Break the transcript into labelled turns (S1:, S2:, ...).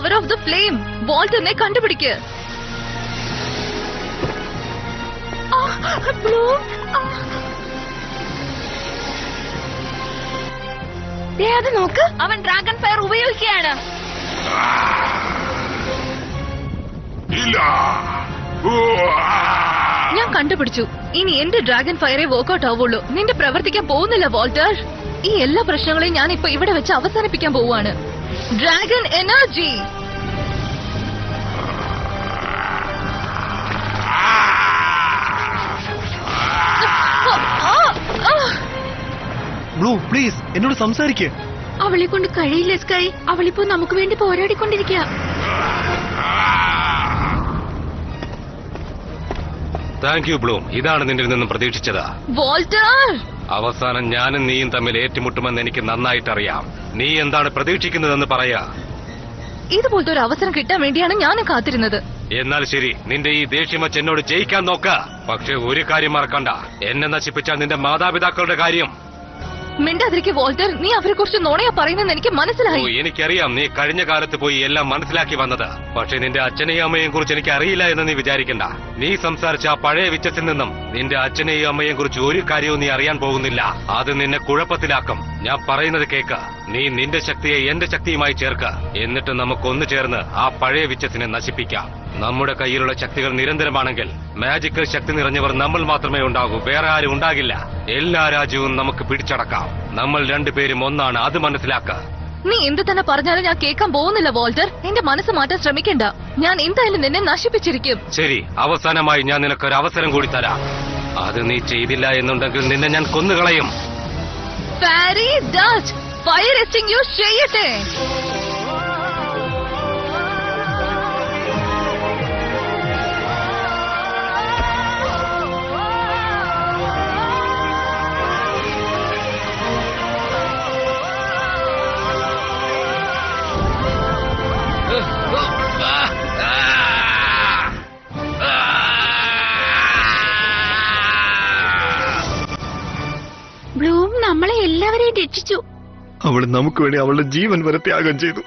S1: Power of the flame. വോൾട്ടറിനെ കണ്ടുപിടിക്ക്. അത് നോക്ക്, അവൻ ഡ്രാഗൺ ഫയർ ഉപയോഗിക്കുകയാണ്. ഞാൻ കണ്ടുപിടിച്ചു. ഇനി എന്റെ ഡ്രാഗൺ ഫയറെ വർക്ക്ഔട്ട് ആവുള്ളൂ. നിന്റെ പ്രവർത്തിക്കാൻ പോകുന്നില്ല വോൾട്ടർ. ഈ എല്ലാ പ്രശ്നങ്ങളെയും ഞാൻ ഇപ്പൊ ഇവിടെ വെച്ച് അവസാനിപ്പിക്കാൻ പോവാണ്. Dragon energy.
S2: ബ്ലൂ പ്ലീസ് എന്നോട് സംസാരിക്ക്.
S1: അവളെ കൊണ്ട് കഴിയില്ല സ്കൈ. അവളിപ്പോ നമുക്ക് വേണ്ടി പോരാടിക്കൊണ്ടിരിക്കുക.
S3: Thank you Bloom. ഇതാണ് നിന്നിൽ നിന്നും പ്രതീക്ഷിച്ചത്.
S1: വോൾട്ടർ,
S3: അവസാനം ഞാനും നീയും തമ്മിൽ ഏറ്റുമുട്ടുമെന്ന് എനിക്ക് നന്നായിട്ടറിയാം. നീ എന്താണ് പ്രതീക്ഷിക്കുന്നതെന്ന് പറയാ.
S1: ഇതുപോലത്തെ ഒരു അവസരം കിട്ടാൻ വേണ്ടിയാണ് ഞാനും കാത്തിരുന്നത്.
S3: എന്നാൽ ശരി, നിന്റെ ഈ ദേഷ്യം വെച്ച് എന്നോട് ജയിക്കാൻ നോക്ക. പക്ഷെ ഒരു കാര്യം മറക്കണ്ട, എന്നെ നശിപ്പിച്ചാൽ നിന്റെ മാതാപിതാക്കളുടെ കാര്യം.
S1: മിണ്ടാതിരിക്കെ വോൾട്ടർ. നീ അവരെ കുറിച്ച് നുണയാ പറയുന്നെന്ന് എനിക്ക് മനസ്സിലായി.
S3: എനിക്കറിയാം നീ കഴിഞ്ഞ കാലത്ത് പോയി എല്ലാം മനസ്സിലാക്കി വന്നത്. പക്ഷെ നിന്റെ അച്ഛനെയും അമ്മയെയും കുറിച്ച് എനിക്ക് അറിയില്ല എന്ന് നീ വിചാരിക്കണ്ട. നീ സംസാരിച്ച ആ പഴയ വിച്ചത്തിൽ നിന്നും നിന്റെ അച്ഛനെയും അമ്മയെയും കുറിച്ച് ഒരു കാര്യവും നീ അറിയാൻ പോകുന്നില്ല. അത് നിന്നെ കുഴപ്പത്തിലാക്കും. ഞാൻ പറയുന്നത് കേക്ക്. നീ നിന്റെ ശക്തിയെ എന്റെ ശക്തിയുമായി ചേർക്ക. എന്നിട്ട് നമുക്കൊന്നു ചേർന്ന് ആ പഴയ വിച്ചത്തിനെ നശിപ്പിക്കാം. നമ്മുടെ കയ്യിലുള്ള ശക്തികൾ നിരന്തരമാണെങ്കിൽ മാജിക്കൽ ശക്തി നിറഞ്ഞവർ നമ്മൾ മാത്രമേ ഉണ്ടാകൂ. വേറെ ആരും ഉണ്ടാകില്ല. എല്ലാ രാജ്യവും നമുക്ക് പിടിച്ചടക്കാം. നമ്മൾ രണ്ടുപേരും ഒന്നാണ്, അത് മനസ്സിലാക്ക.
S1: നീ എന്ത് തന്നെ പറഞ്ഞാലും ഞാൻ കേൾക്കാൻ പോകുന്നില്ല വോൾട്ടർ. എന്റെ മനസ്സ് മാറ്റാൻ ശ്രമിക്കണ്ട. ഞാൻ എന്തായാലും നിന്നെ നശിപ്പിച്ചിരിക്കും.
S3: ശരി, അവസാനമായി ഞാൻ നിനക്കൊരു അവസരം കൂടി തരാം. അത് നീ ചെയ്തില്ല എന്നുണ്ടെങ്കിൽ നിന്നെ ഞാൻ കൊന്നുകളയും.
S1: ഫാരി ഡസ്റ്റ് ഫയർ എക്സ്റ്റിംഗ്വിഷ് ചെയ്യട്ടെ. ബ്ലൂം നമ്മളെ എല്ലാവരെയും രക്ഷിച്ചു.
S2: അവൾ നമുക്ക് വേണ്ടി അവളുടെ ജീവൻ വരെ ത്യാഗം ചെയ്തു.